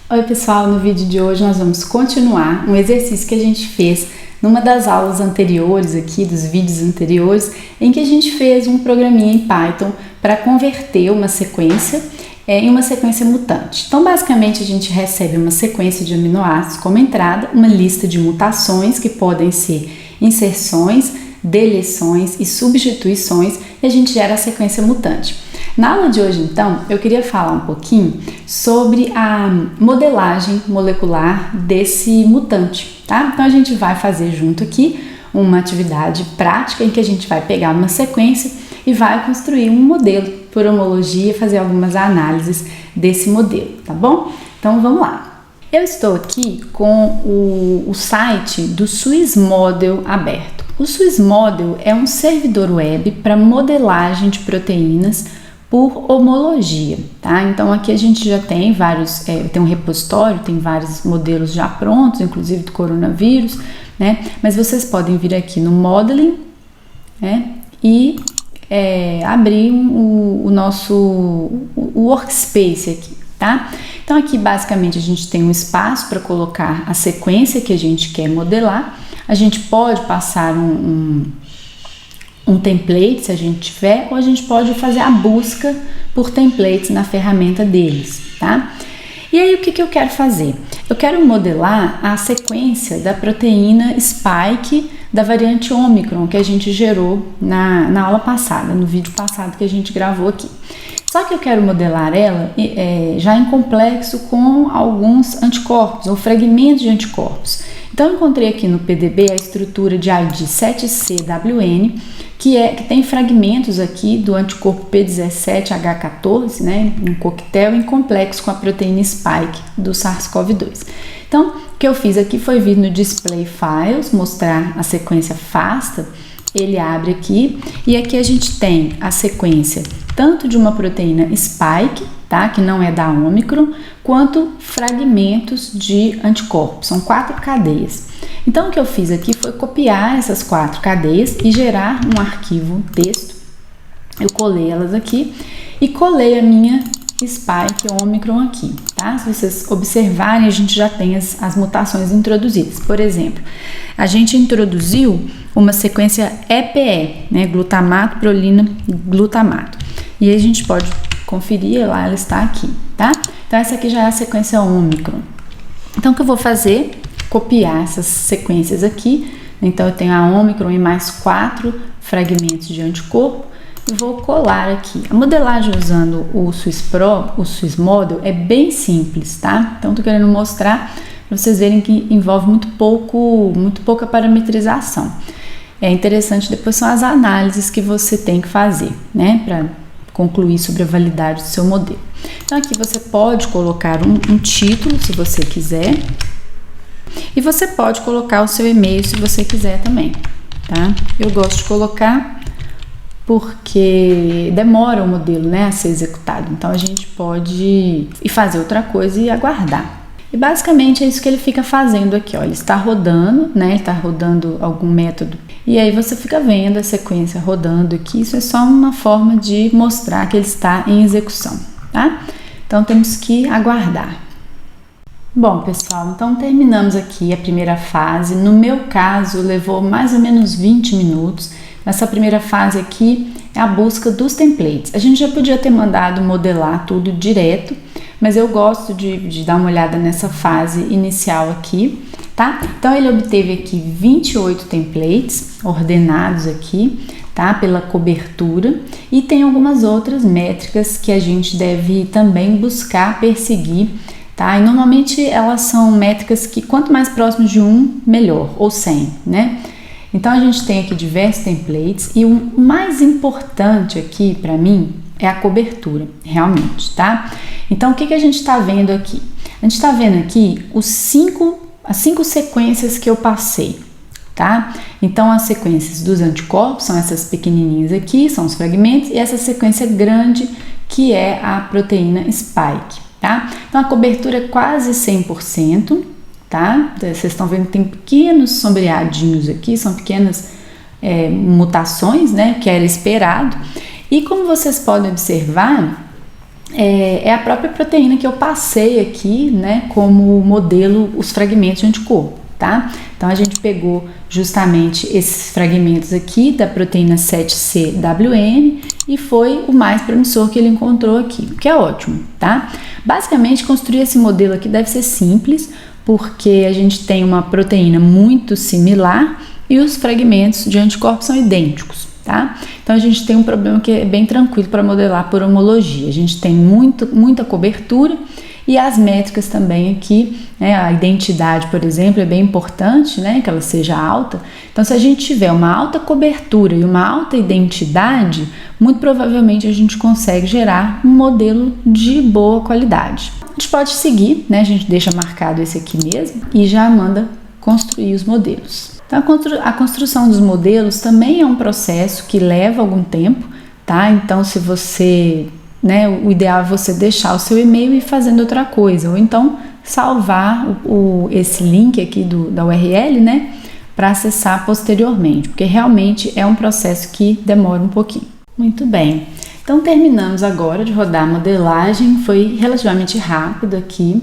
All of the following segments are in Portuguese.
Oi pessoal, no vídeo de hoje nós vamos continuar um exercício que a gente fez numa das aulas anteriores aqui, dos vídeos anteriores, em que a gente fez um programinha em Python para converter uma sequência em uma sequência mutante. Então basicamente a gente recebe uma sequência de aminoácidos como entrada, uma lista de mutações que podem ser inserções, deleções e substituições e a gente gera a sequência mutante. Na aula de hoje, então, eu queria falar um pouquinho sobre a modelagem molecular desse mutante, tá? Então, a gente vai fazer junto aqui uma atividade prática em que a gente vai pegar uma sequência e vai construir um modelo por homologia, fazer algumas análises desse modelo, tá bom? Então, vamos lá. Eu estou aqui com o site do Swiss Model aberto. O Swiss Model é um servidor web para modelagem de proteínas por homologia, tá? Então aqui a gente já tem vários, tem um repositório, tem vários modelos já prontos, inclusive do coronavírus, né? Mas vocês podem vir aqui no Modeling, né? E abrir o nosso workspace aqui, tá? Então aqui basicamente a gente tem um espaço para colocar a sequência que a gente quer modelar. A gente pode passar um template, se a gente tiver, ou a gente pode fazer a busca por templates na ferramenta deles, tá? E aí o que eu quero fazer? Eu quero modelar a sequência da proteína spike da variante Omicron que a gente gerou na aula passada, no vídeo passado que a gente gravou aqui. Só que eu quero modelar ela já em complexo com alguns anticorpos ou fragmentos de anticorpos. Então eu encontrei aqui no PDB a estrutura de ID 7CWN, que tem fragmentos aqui do anticorpo P17H14, né, um coquetel em complexo com a proteína spike do SARS-CoV-2. Então, o que eu fiz aqui foi vir no Display Files, mostrar a sequência FASTA, ele abre aqui, e aqui a gente tem a sequência tanto de uma proteína spike, tá, que não é da Omicron, quanto fragmentos de anticorpos, são 4 cadeias. Então o que eu fiz aqui foi copiar essas 4 cadeias e gerar um arquivo texto. Eu colei elas aqui e colei a minha spike Omicron aqui, tá? Se vocês observarem, a gente já tem as mutações introduzidas. Por exemplo, a gente introduziu uma sequência EPE, né? Glutamato, prolina, glutamato. E aí a gente pode conferir, lá ela está aqui, tá? Então essa aqui já é a sequência Omicron. Então o que eu vou fazer? Copiar essas sequências aqui. Então eu tenho a Omicron e mais 4 fragmentos de anticorpo e vou colar aqui. A modelagem usando o Swiss Model é bem simples, tá? Então tô querendo mostrar para vocês verem que envolve muito pouca parametrização. É interessante depois são as análises que você tem que fazer, né, para concluir sobre a validade do seu modelo. Então aqui você pode colocar um título se você quiser e você pode colocar o seu e-mail se você quiser também, tá? Eu gosto de colocar porque demora o modelo, né, a ser executado, então a gente pode ir fazer outra coisa e aguardar. E basicamente é isso que ele fica fazendo aqui, ó, ele está rodando, né, ele está rodando algum método. E aí você fica vendo a sequência rodando aqui, isso é só uma forma de mostrar que ele está em execução, tá? Então temos que aguardar. Bom, pessoal, então terminamos aqui a primeira fase. No meu caso, levou mais ou menos 20 minutos. Essa primeira fase aqui é a busca dos templates. A gente já podia ter mandado modelar tudo direto, mas eu gosto de dar uma olhada nessa fase inicial aqui, tá? Então ele obteve aqui 28 templates ordenados aqui, tá? Pela cobertura e tem algumas outras métricas que a gente deve também buscar perseguir, tá? E normalmente elas são métricas que quanto mais próximo de 1, melhor, ou 100, né? Então a gente tem aqui diversos templates e o mais importante aqui para mim é a cobertura, realmente, tá? Então o que a gente está vendo aqui? A gente está vendo aqui as 5 sequências que eu passei, tá? Então as sequências dos anticorpos são essas pequenininhas aqui, são os fragmentos, e essa sequência grande que é a proteína spike, tá? Então a cobertura é quase 100%, tá? Vocês estão vendo que tem pequenos sombreadinhos aqui, são pequenas mutações, né? Que era esperado. E como vocês podem observar, é a própria proteína que eu passei aqui, né, como modelo os fragmentos de anticorpo, tá? Então a gente pegou justamente esses fragmentos aqui da proteína 7CWN e foi o mais promissor que ele encontrou aqui, o que é ótimo, tá? Basicamente, construir esse modelo aqui deve ser simples, porque a gente tem uma proteína muito similar e os fragmentos de anticorpos são idênticos, tá? Então a gente tem um problema que é bem tranquilo para modelar por homologia. A gente tem muita cobertura e as métricas também aqui, né? A identidade, por exemplo, é bem importante, né? Que ela seja alta. Então, se a gente tiver uma alta cobertura e uma alta identidade, muito provavelmente a gente consegue gerar um modelo de boa qualidade. A gente pode seguir, né? A gente deixa marcado esse aqui mesmo e já manda construir os modelos. Então, a construção dos modelos também é um processo que leva algum tempo, tá? Então, se você, né, o ideal é você deixar o seu e-mail e ir fazendo outra coisa, ou então salvar esse link aqui da URL, né, para acessar posteriormente, porque realmente é um processo que demora um pouquinho. Muito bem, então terminamos agora de rodar a modelagem, foi relativamente rápido aqui,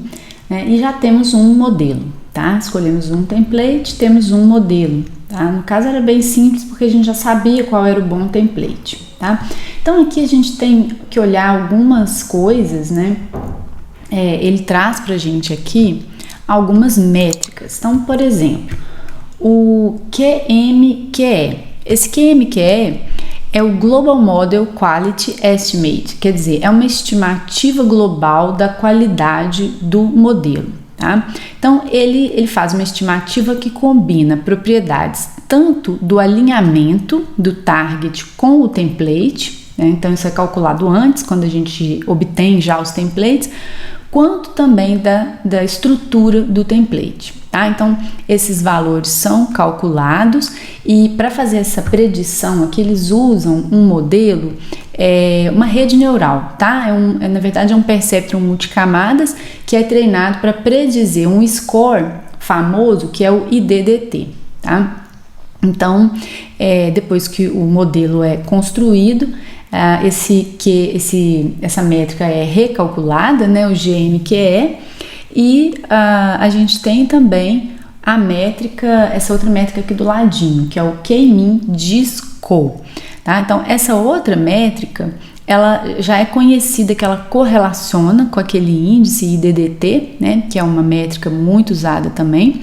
né, e já temos um modelo, tá? Escolhemos um template, temos um modelo, tá? No caso era bem simples porque a gente já sabia qual era o bom template, tá? Então aqui a gente tem que olhar algumas coisas, né? Ele traz pra gente aqui algumas métricas. Então, por exemplo, o QMQE. Esse QMQE é o Global Model Quality Estimate, quer dizer, é uma estimativa global da qualidade do modelo, tá? Então, ele faz uma estimativa que combina propriedades tanto do alinhamento do target com o template, né? Então isso é calculado antes, quando a gente obtém já os templates, quanto também da estrutura do template, tá? Então, esses valores são calculados e para fazer essa predição aqui, eles usam um modelo, uma rede neural, tá? Na verdade, é um perceptron multicamadas que é treinado para predizer um score famoso que é o IDDT, tá? Então, depois que o modelo é construído, essa métrica é recalculada, né, o GMQE, e a gente tem também a métrica, essa outra métrica aqui do ladinho, que é o K-min-DISCO, tá? Então, essa outra métrica, ela já é conhecida que ela correlaciona com aquele índice IDDT, né, que é uma métrica muito usada também.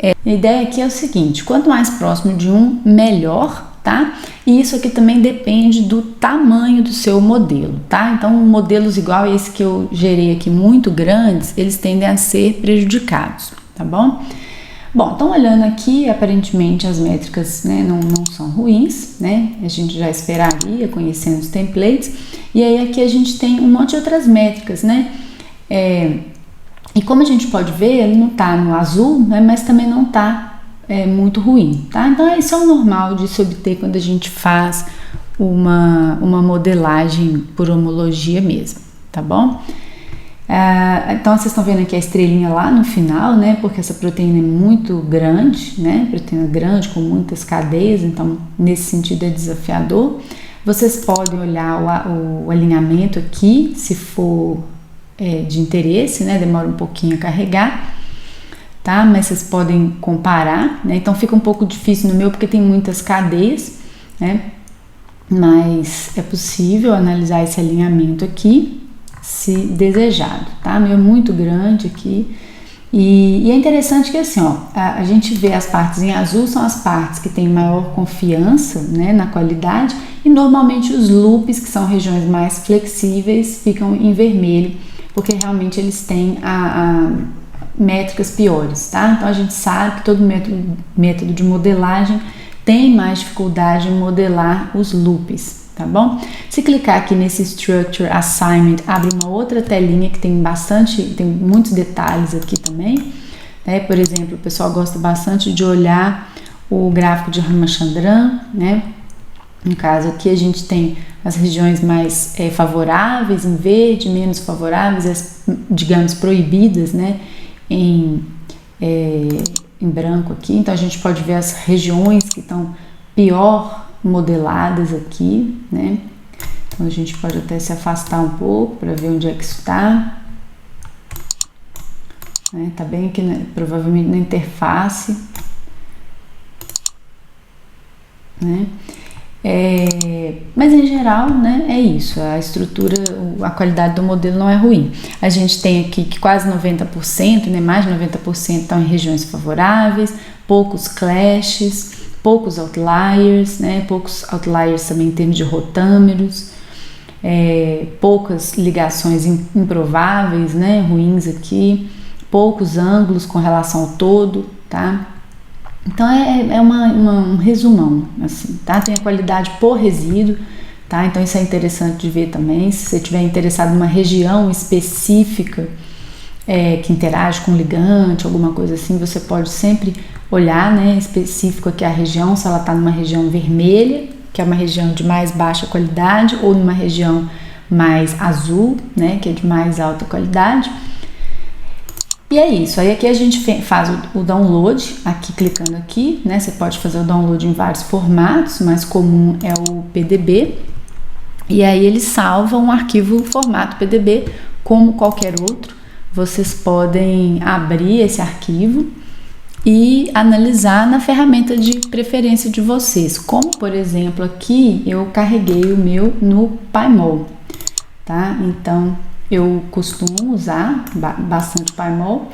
A ideia aqui é o seguinte: quanto mais próximo de um, melhor, tá? E isso aqui também depende do tamanho do seu modelo, tá? Então, modelos igual esse que eu gerei aqui, muito grandes, eles tendem a ser prejudicados, tá bom? Bom, então olhando aqui, aparentemente as métricas, né, não são ruins, né? A gente já esperaria, conhecendo os templates. E aí aqui a gente tem um monte de outras métricas, né? E como a gente pode ver, ele não tá no azul, né, mas também não tá muito ruim, tá? Então isso é o normal de se obter quando a gente faz uma modelagem por homologia mesmo, tá bom? Então vocês estão vendo aqui a estrelinha lá no final, né? Porque essa proteína é muito grande, né? Proteína grande com muitas cadeias, então nesse sentido é desafiador. Vocês podem olhar o alinhamento aqui, se for de interesse, né? Demora um pouquinho a carregar, tá? Mas vocês podem comparar, né? Então fica um pouco difícil no meu porque tem muitas cadeias, né? Mas é possível analisar esse alinhamento aqui, se desejado, tá? O meu é muito grande aqui. E é interessante que assim, ó, a gente vê as partes em azul, são as partes que têm maior confiança, né, na qualidade, e normalmente os loops, que são regiões mais flexíveis, ficam em vermelho, porque realmente eles têm métricas piores, tá? Então a gente sabe que todo método de modelagem tem mais dificuldade em modelar os loops, tá bom? Se clicar aqui nesse Structure Assignment, abre uma outra telinha que tem muitos detalhes aqui também, né? Por exemplo, o pessoal gosta bastante de olhar o gráfico de Ramachandran, né? No caso aqui a gente tem as regiões mais favoráveis em verde, menos favoráveis, as, digamos, proibidas, né, em branco aqui. Então a gente pode ver as regiões que estão pior modeladas aqui, né. Então a gente pode até se afastar um pouco para ver onde é que isso está. Tá bem aqui, né? Provavelmente na interface. Né? Mas em geral, né, é isso. A estrutura, a qualidade do modelo não é ruim. A gente tem aqui que quase 90%, né, mais de 90% estão em regiões favoráveis, poucos clashes, poucos outliers, né, poucos outliers também em termos de rotâmeros, poucas ligações improváveis, né, ruins aqui, poucos ângulos com relação ao todo, tá? Então um resumão, assim, tá? Tem a qualidade por resíduo, tá? Então isso é interessante de ver também. Se você estiver interessado numa região específica que interage com ligante, alguma coisa assim, você pode sempre olhar, né, específico aqui a região, se ela está numa região vermelha, que é uma região de mais baixa qualidade, ou numa região mais azul, né, que é de mais alta qualidade. E é isso, aí aqui a gente faz o download, aqui clicando aqui, né, você pode fazer o download em vários formatos, o mais comum é o PDB, e aí ele salva um arquivo formato PDB, como qualquer outro. Vocês podem abrir esse arquivo e analisar na ferramenta de preferência de vocês, como por exemplo aqui eu carreguei o meu no PyMol, tá? Então eu costumo usar bastante PyMol.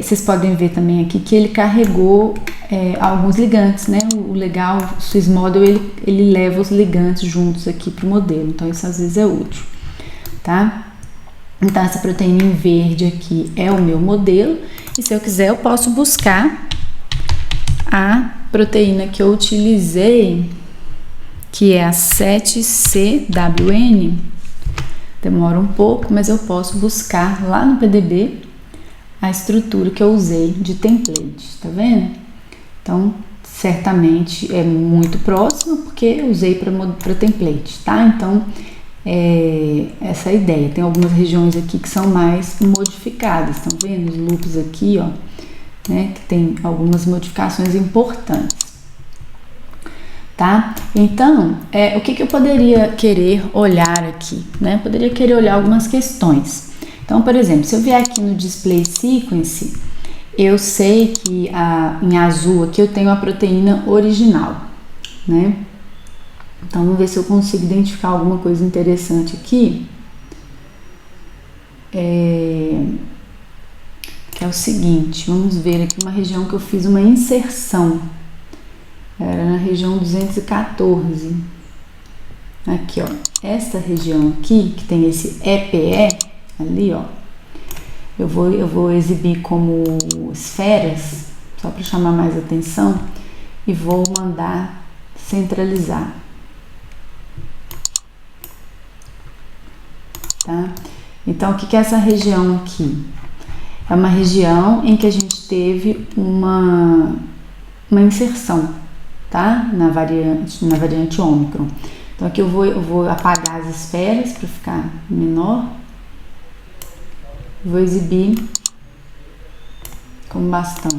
Vocês podem ver também aqui que ele carregou alguns ligantes, né? O legal, o SwissModel, ele leva os ligantes juntos aqui para o modelo, então isso às vezes é útil, tá? Então essa proteína em verde aqui é o meu modelo, e se eu quiser eu posso buscar a proteína que eu utilizei, que é a 7CWN. Demora um pouco, mas eu posso buscar lá no PDB a estrutura que eu usei de template, tá vendo? Então, certamente é muito próximo, porque eu usei para template, tá? Então, essa é a ideia. Tem algumas regiões aqui que são mais modificadas, estão vendo? Os loops aqui, ó, né? Que tem algumas modificações importantes. Tá? Então, o que eu poderia querer olhar aqui, né? Poderia querer olhar algumas questões. Então, por exemplo, se eu vier aqui no Display Sequence, eu sei que em azul aqui eu tenho a proteína original, né? Então, vamos ver se eu consigo identificar alguma coisa interessante aqui. Que é o seguinte, vamos ver aqui uma região que eu fiz uma inserção. Era na região 214. Aqui, ó. Esta região aqui, que tem esse EPE ali, ó. Eu vou exibir como esferas, só para chamar mais atenção, e vou mandar centralizar. Tá? Então, o que é essa região aqui? É uma região em que a gente teve uma inserção, tá? Na variante Ômicron. Então aqui eu vou apagar as esferas para ficar menor. Vou exibir como bastão.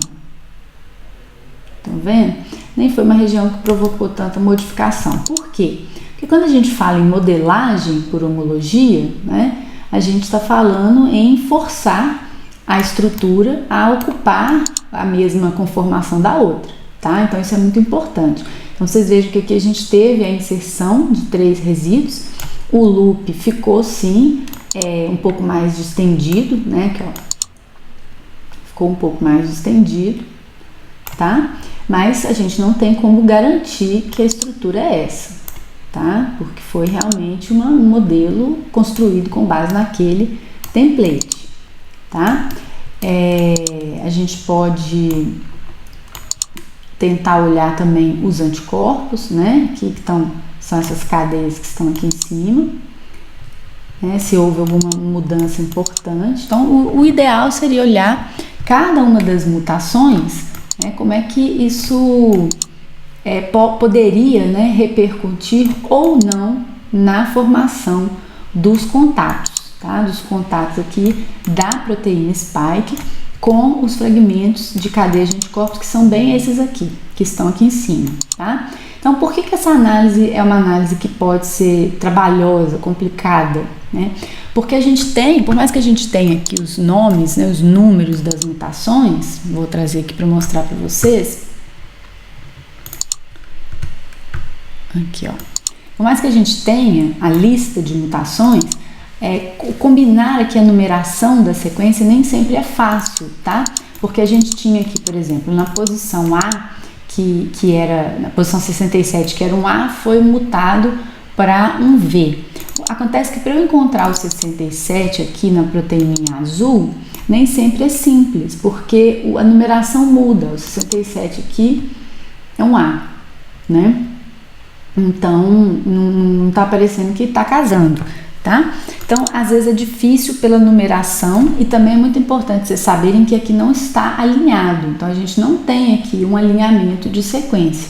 Estão vendo? Nem foi uma região que provocou tanta modificação. Por quê? Porque quando a gente fala em modelagem por homologia, né, a gente está falando em forçar a estrutura a ocupar a mesma conformação da outra. Tá? Então isso é muito importante. Então vocês vejam que aqui a gente teve a inserção de 3 resíduos, o loop ficou sim um pouco mais distendido, né? Aqui, ó, ficou um pouco mais distendido, tá? Mas a gente não tem como garantir que a estrutura é essa, tá? Porque foi realmente um modelo construído com base naquele template, tá? A gente pode tentar olhar também os anticorpos, né? Que são essas cadeias que estão aqui em cima, né? Se houve alguma mudança importante. Então, o ideal seria olhar cada uma das mutações, né? Como é que isso poderia, né, repercutir ou não na formação dos contatos, tá? Dos contatos aqui da proteína spike com os fragmentos de cadeia de anticorpos, que são bem esses aqui, que estão aqui em cima, tá? Então, por que essa análise é uma análise que pode ser trabalhosa, complicada, né? Porque a gente tem, por mais que a gente tenha aqui os nomes, né, os números das mutações, vou trazer aqui para mostrar para vocês. Aqui, ó. Por mais que a gente tenha a lista de mutações, combinar aqui a numeração da sequência nem sempre é fácil, tá? Porque a gente tinha aqui, por exemplo, na posição A, que era na posição 67, que era um A, foi mutado para um V. Acontece que para eu encontrar o 67 aqui na proteína azul, nem sempre é simples, porque a numeração muda. O 67 aqui é um A, né? Então, não está aparecendo que está casando, tá? Então, às vezes é difícil pela numeração e também é muito importante vocês saberem que aqui não está alinhado. Então, a gente não tem aqui um alinhamento de sequência,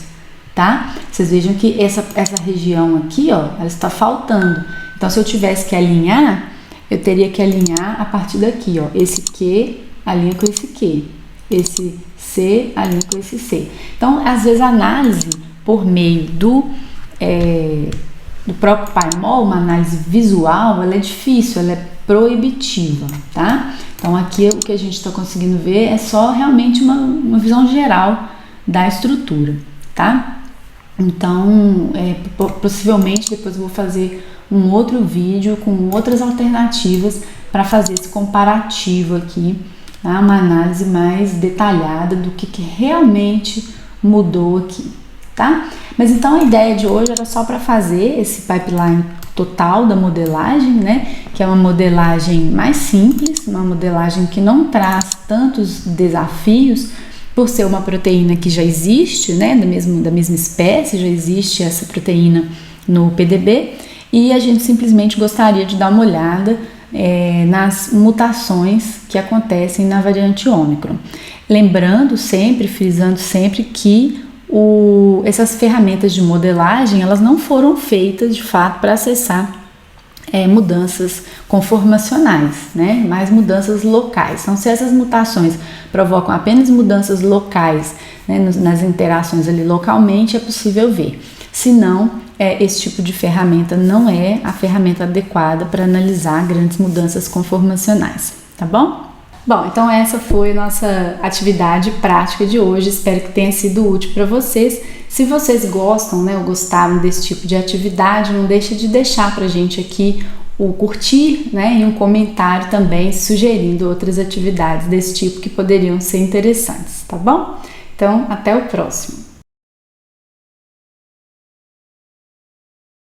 tá? Vocês vejam que essa região aqui, ó, ela está faltando. Então, se eu tivesse que alinhar, eu teria que alinhar a partir daqui, ó. Esse Q alinha com esse Q, esse C alinha com esse C. Então, às vezes a análise por meio do próprio PyMol, uma análise visual, ela é difícil, ela é proibitiva, tá? Então aqui o que a gente está conseguindo ver é só realmente uma visão geral da estrutura, tá? Então, possivelmente depois eu vou fazer um outro vídeo com outras alternativas para fazer esse comparativo aqui, tá? Uma análise mais detalhada do que realmente mudou aqui, tá? Mas então a ideia de hoje era só para fazer esse pipeline total da modelagem, né? Que é uma modelagem mais simples, uma modelagem que não traz tantos desafios, por ser uma proteína que já existe, né? Da mesma espécie, já existe essa proteína no PDB, e a gente simplesmente gostaria de dar uma olhada nas mutações que acontecem na variante Ômicron. Lembrando sempre, frisando sempre que essas ferramentas de modelagem, elas não foram feitas de fato para acessar mudanças conformacionais, né? Mas mudanças locais. Então, se essas mutações provocam apenas mudanças locais, né, nas interações ali localmente, é possível ver. Se não, esse tipo de ferramenta não é a ferramenta adequada para analisar grandes mudanças conformacionais, tá bom? Bom, então essa foi nossa atividade prática de hoje, espero que tenha sido útil para vocês. Se vocês gostam, né, ou gostaram desse tipo de atividade, não deixe de deixar pra gente aqui o curtir, né, e um comentário também sugerindo outras atividades desse tipo que poderiam ser interessantes, tá bom? Então, até o próximo!